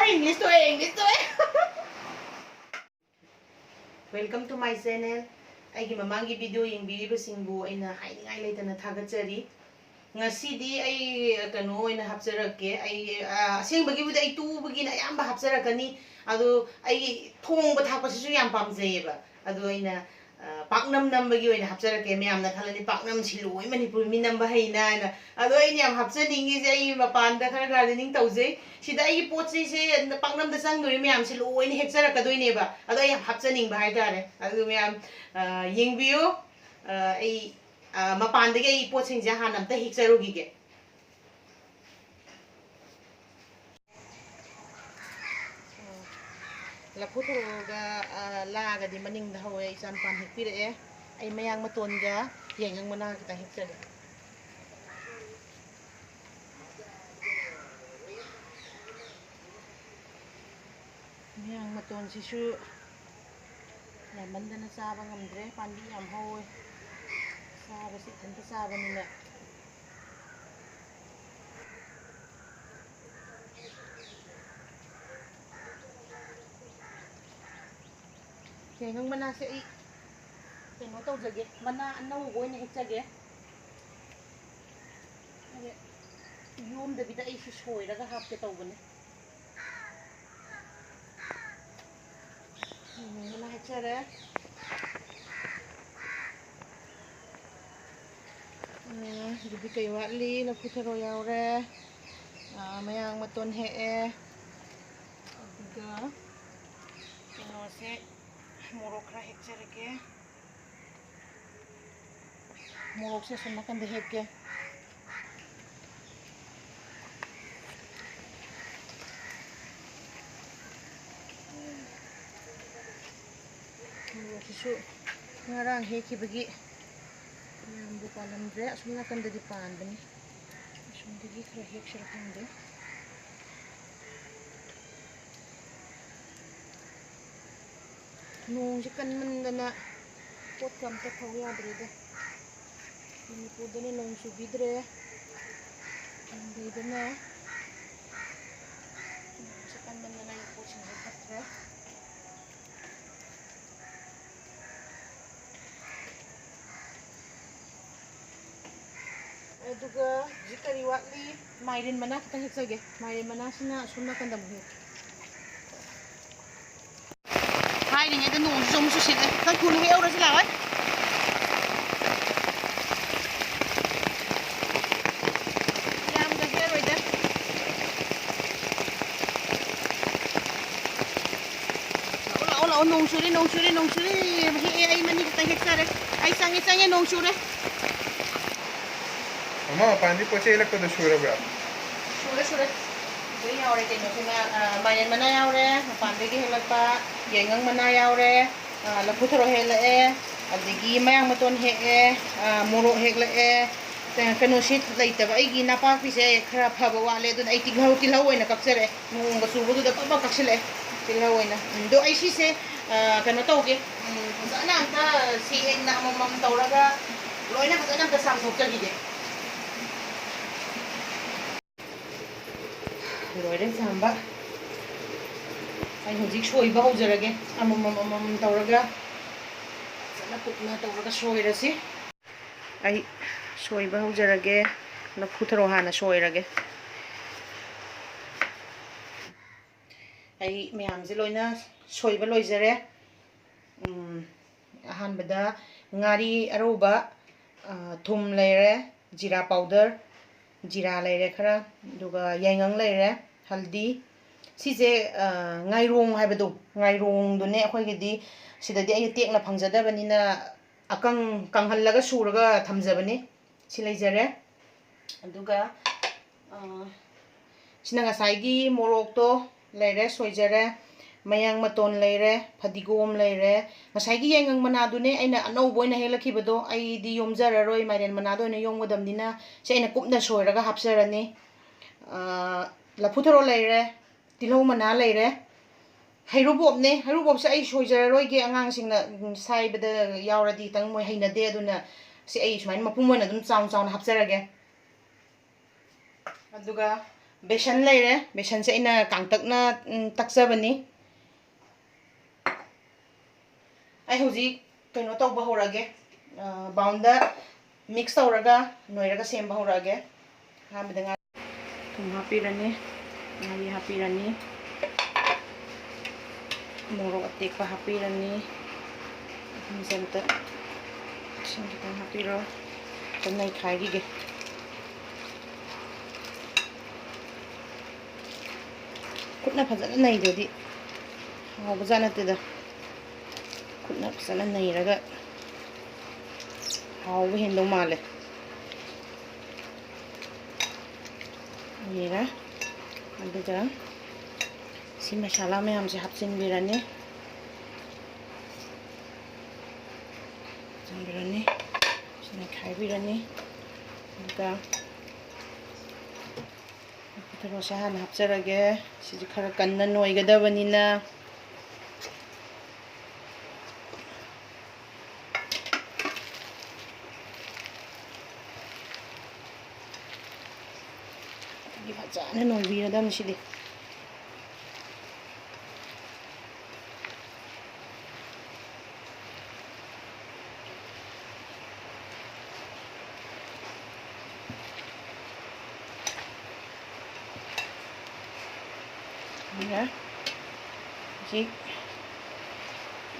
English to English to Welcome to my channel. Aigi mamangi video yengbiriba singbu aina haidingai leitana thagatsari. Ngasidi ai kano oina hapjarake ai asengbagi budi ai tubagi na yamba hapjarakani adu ai thongba thakpasisu yam pamjayeba adu aina paknam nambagi oina hapjarake meyamna khalani paknam siloi manipur mi namba haina na adu ai yam hapjaningi je ai mapanda khara gardening taujai sida ai potsi se paknam da sangdori meyam siloi ni hekjarakadoi adu ai hapjaning ba haidare adu meyam yengbiyo ai mapandagi ai potsingje hana amta hekjarogige laputhoroga laga di maning da hawe isan pan hekpire ai mayang matonga yengang mana kita hekjare mayang maton sisu yamandana saba ngamdre pandi yam hawe saba si thanta saba nina yengang mana se ai keno tawjage mana anawgo oina hekjage yom da bida ai soiraga hapke tawbane mana hekjare jadi kay watli laputharo yaure mayang maton hee aduga keno se morok ra hekjarake morok se sonna kande hekke morok su ngarang heki bagi yang bu palamdre asumna kande di pandani asumdagi khara hekshara kande nong kan mandana pot kam ta thau yadrede ini pudane nong subidre andidana kan mandana pot sing patre aduga jikari watli mairin mana kita hetsage mairin mana sina sunna kandam he hai ni ngeda nong som su sit kan kun he euro sila oi yam ga he roida ola nong suri he ai mani kita heksare ai sange nong sure Mama, pandi po siya ilak to the sure bra. Sure. Ini yaure keno sina mayan mana yaure, pandi gi helak pa, yengang mana yaure, laputharo hele adigi mayang maton he moro hegle keno sit laita ba igi napa pi se khara phaba wale dun ai tigau tilhau oina kaksere nung ga subu da pa kaksele tilhau oina do ai si se keno tawge sana anta si na mamam tawraga loina ka sana ka sam thokja gi de loire samba ai hojik soiba hojrage amam tawraga sana pukna tawraga soirasi ai soiba hojrage laputharo hana soirage ai meyamje loina soiba loijare ahanbada ngari aroba thum leire jira powder jira leire khara duga yengang leire haldi sije ngairong haibado ngairong dune akhoi gidi sidadi ay tekna phangjadabanina akang kanghallaga suraga thamjabani silaijare aduga sina ngasai morok to leire soijare mayang maton leire phadigom leire ngasai gi yengang manadune aina anaubo ina helakhibado ai di yomjararoi mairen manado ina yomgodamnina se aina kupna soiraga hapjarani laputharo leire tilhau mana leire hairubop se ai soijararoi ge angang singna saibada yauradi tang moi hainade aduna se ai sumain mapum moina dum chaung chaung hapjarage aduga बेसन लेरे बेसन से इना कांगतकना तकजबनी आई हुजी कइनो तौबा होरागे bound mix तौरगा नोयरगा same होरागे हामदंगा थुम हापिरनी नाई हापिरनी मोरोक अतेकपा हापिरनी मिजंत सिंग खितंग हापिरो तनै खाइगिगे खुदना फजना नैदोदी हावबजा नतेदा खुदना फजना नैरगा हावबा हेंदौ माले येरा अदुगा सी मसाला ma'am से हापचिनबिरनी जंबिरनी सिना खाइबिरनी अदुगा रोसा हान हापचरगे सिजि खरा कन्ना नोइगदबनिना फजाना नोइबिरदम सिदि ya jadi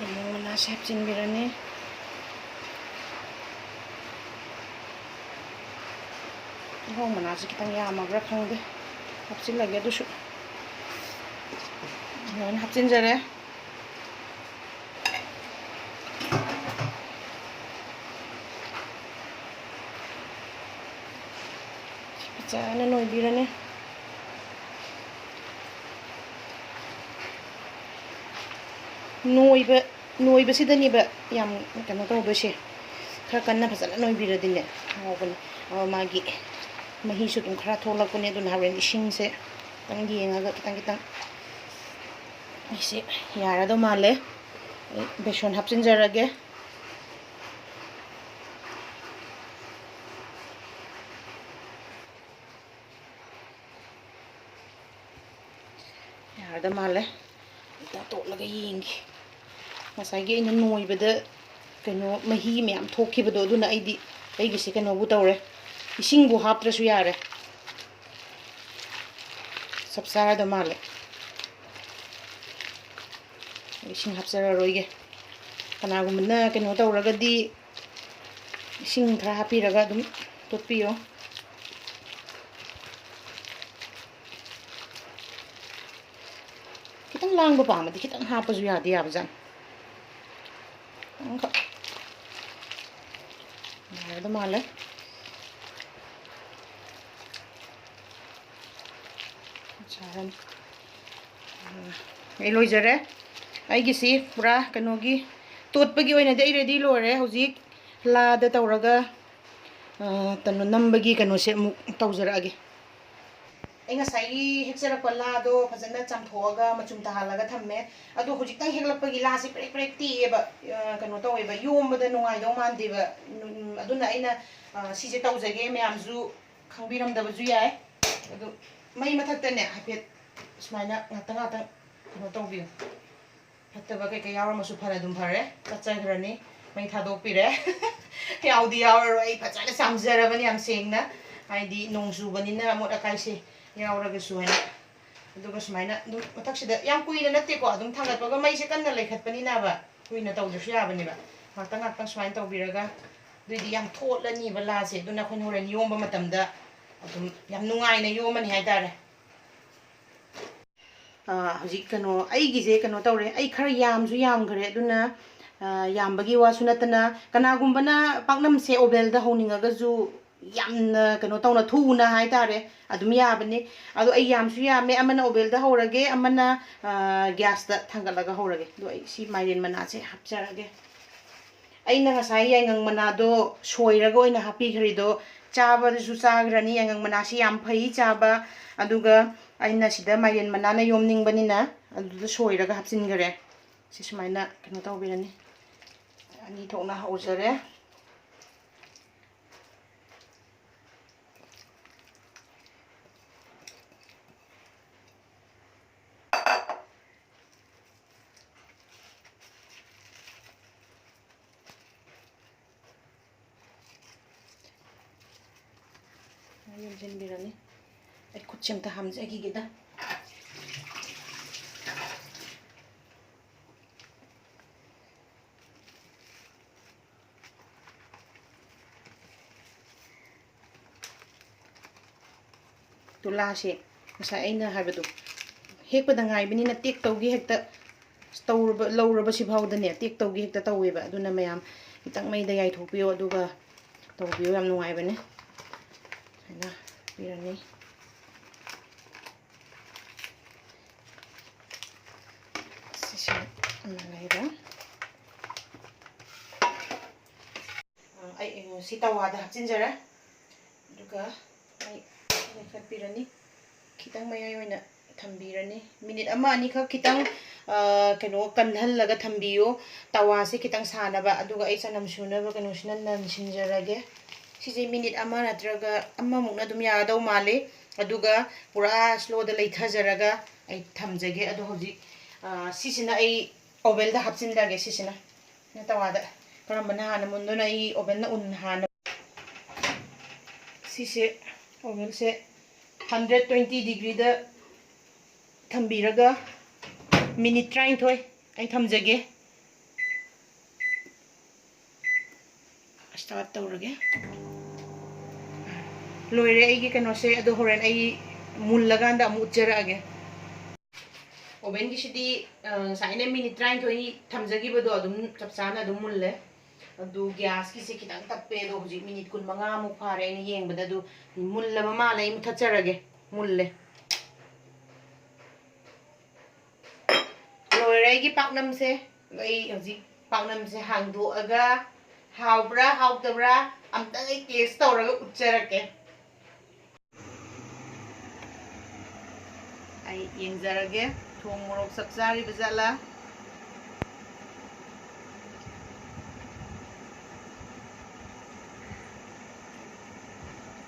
yang mana siapin birane oh mana sih kita ya magra khangde hapsin lagi adu shu nan hapsin jare pecahana noi birane नोइब सिदनीब याम कनो तौबसे खरा कन्ना फजना नोइबिरदिने हावबने मागी महीसु तुम खरा थोलकने दुन हारेन इसिंगसे तंग येंगागा कितंग कितंग इसे यारादो माले बेसन हापचिनजरगे यारादो माले इता तोलगा येंगी मसाइगे इन नोइबद कनो मही मैम थोखिबदो अदुना आइदी आइगिसे कनोबु तौरे इसिंगबु हापत्रसु यारे सबसारादो माले इसिंग हापसररोइगे कनागुमना कनो तौरगदी इसिंग खरा हापिरगा दुम तोपियो खितंग लांगबो पामदि खितंग हापसु यादि याबजान ada male charan eloi jare ai gi si pura kanogi totpagi oina dei ready lore hojik la da tawraga tanu nambagi kano se mu tawjarage ai ngasai hexera pala do phajana chamthoga machum tahalaga thamme adu hojikang heglapagi la si prek prek ti eba kano taweba yombada nungai do mandeba aduna aina sije tawjage mayamju khangbiramdabaju yai adu mai mathaktane hapet smaina ngata ngata kano tawbiu hattaba kai kai yawra masu phara dum phare kachaigrani mai thadok pire yaudi yawra ai phajana samjarabani am sengna haidi nongsu banina mot akai se yawraga suhana aduga smaina dum mathaksida yam kuina natte ko adum thangatpaga mai se kanna lekhatpanina ba kuina tawdursu yabani ba ngata ngata smaina tawbiraga dui yam thotlani bala se duna khon horen yomba matamda adum yam nungai na yomani haidare hojik kano ai gije kano tawre ai khara yamju yam gare aduna yambagi wasu natana kanagumbana paknam se obel da honingaga ju yamna kano tawna thuna haidare adum yabani adu ai yamsu yame amana obel da horage amana gas da thangalaga horage do ai si mairen mana se hapjarage aina ngasai yangang manado soiraga oina hapi khrido chaba su chagrani yangang manasi yam phai chaba aduga aina sida mairen manana yomning banina aduda soiraga hapsin gare si sumaina kano tawbirani ani thokna haujare ꯌꯣꯝꯁꯤꯟꯕꯤꯔꯅꯤ ꯑꯩ ꯈꯨꯠꯁꯦ ꯑꯝꯇ ꯍꯥꯝꯖꯈꯤꯒꯦꯗ ꯇꯨꯂꯥꯁꯦ ꯉꯁꯥꯏ ꯑꯩꯅ ꯍꯥꯏꯕꯗꯣ ꯍꯦꯛꯄꯗ ꯉꯥꯏꯕꯅꯤꯅ ꯇꯦꯛ ꯇꯧꯒꯦ ꯍꯦꯛꯇ ꯂꯧꯔꯕꯁꯤ ꯐꯥꯎꯗꯅꯦ ꯇꯦꯛ ꯇꯧꯒꯦ ꯍꯦꯛꯇ ꯇꯧꯋꯦꯕ ꯑꯗꯨꯅ ꯃꯌꯥꯝ ꯈꯤꯇꯪ ꯃꯩꯗ ꯌꯥꯏꯊꯣꯛꯄꯤꯌꯣ ꯑꯗꯨꯒ ꯇꯧꯕꯤꯌꯣ ꯌꯥꯝ ꯅꯨꯡꯉꯥꯏꯕꯅꯦ ꯁꯨꯃꯥꯏꯅ ꯄꯤꯔꯅꯤ ꯁꯤꯁꯦ ꯂꯩꯔꯦ ꯑꯩ ꯁꯤ ꯇꯋꯥꯗ ꯍꯥꯞꯆꯤꯟꯖꯔꯦ ꯑꯗꯨꯒ ꯑꯩ ꯂꯩꯈꯠꯄꯤꯔꯅꯤ खितंग मयाई ओइना थंबीरनी मिनिट अमा अनि खक खितंग कनो कंहल्लगा थंबियो तवा से खितंग सानबा अदुगा आई सनम सुनबा कनो सिना ननसिनजरगे सिजे मिनिट अमा नत्रगा अमा मुना दुम यादौ माले अदुगा पुरा स्लो द लैथजरगा आई थमजगे अदु होजि सिसिना आई ओवेल दा हापसिनदागे सिसिना न तवादा करमबना हाना मुंदोना आई ओवेल ना उन हाना सिसे ओवेल से 120 डिग्री दा थंबीरगा मिनिट 30 आई थमजगे स्टार्ट तौरगे लोइरे आई कनो से अदो होरेन आई मुल्लगांदा अमु उच्चरगे ओवेन की सिटी साइने मिनिट 30 थमजगिबदो अदुम चपचाना अदुम मुल्ले अदु गैस की से खितंग तप्पे दो हुजि मिनिट 15 मु फारे ने येंगबदा दु मुल्लबा माले मुथचरगे मुल्ले लोइरे की पाकनम से आई हुजि पाकनम से हांगदोअगा हावब्रा हावतब्रा अमतंग आई टेस्ट तौरगा उच्चरके आई येंगजरगे थोंग मोरok सकजारी बजाला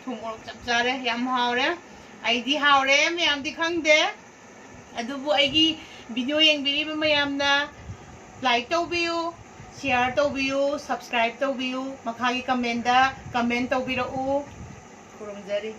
थोंग मोरok सकजारे याम हावरे आईदी हावरे मयामदी खंगदे अदुबु आईगी वीडियो येंगबिरिबा मयामना लाइक तौबियु शेयर तौबियु सब्सक्राइब तौबियु मखागी कमेंट तौबिरउ खुरुमजरी